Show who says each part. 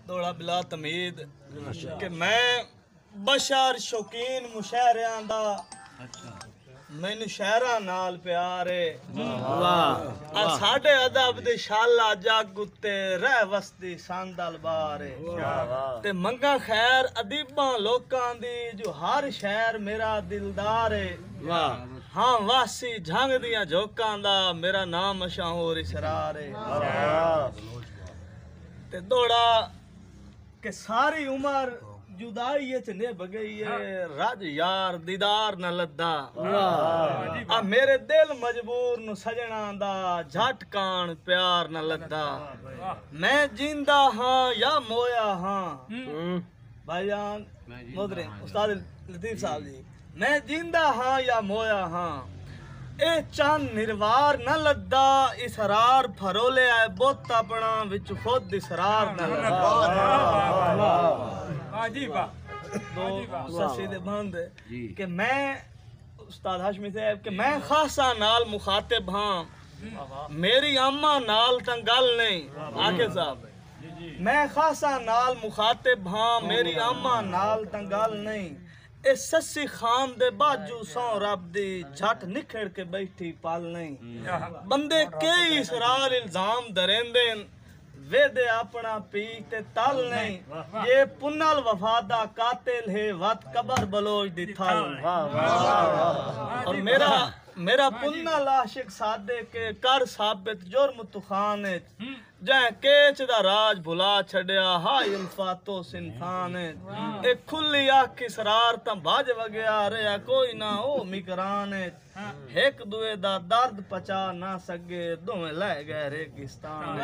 Speaker 1: दौड़ा बिला तमीद कि मैं बशर शौकीन मुशायरियां दा मैनू शहरा नाल प्यार है वाह साडे अदब दी शाला जग उत्ते रह वसदी सांदल बार है ते मंगा खैर अदीबां लोकां दी जो हर शहर मेरा दिलदार है वाह हाँ वासी झंग दियां झोकां दा मेरा नाम मशहूर इसरार है ते दौड़ा के सारी उम्र जुदाई च ने बगई है रज यार दीदार न लद्दा आ मेरे दिल मजबूर नु सजना दा झटकान प्यार न लद्दा मैं जिंदा हां या मोया हां भाईजान मोदरे उस्ताद लतीफ साहब जी मैं जिंदा हां या मोया हां ए चंद निर्वार न लद्दा इसरार फरोले आए बुत अपना विच खुद इसरार न लद्दा दो ससी दे बंद कि मैं उस्ताद हाशमी साहब कि मैं खासा नाल मुखातिब हां मेरी अम्मा नाल ता गल नहीं आके साहब मैं खासा नाल मुखातिब हां मेरी अम्मा नाल ता गल नहीं ए ससी खान दे बाजू सौ रब दी झट निखड़ के बैठी पाल नहीं बंदे के इसरार इल्जाम दरेंदे वे दे अपना पी ते तल नहीं ये पुनल वफादा कातिल है वत कबर बलोच दी थल और मेरा पुनल आशिक सादे के कर साबित जुर्म तुखान जै केच दा राज भुला छड़िया हाय उल्फातो सिंफान ए खुली आख इसरार ता भज वगया रहा कोई ना ओ मिकरान एक दुए दा दर्द पचा ना सके दोवें लै गए रेगिस्तान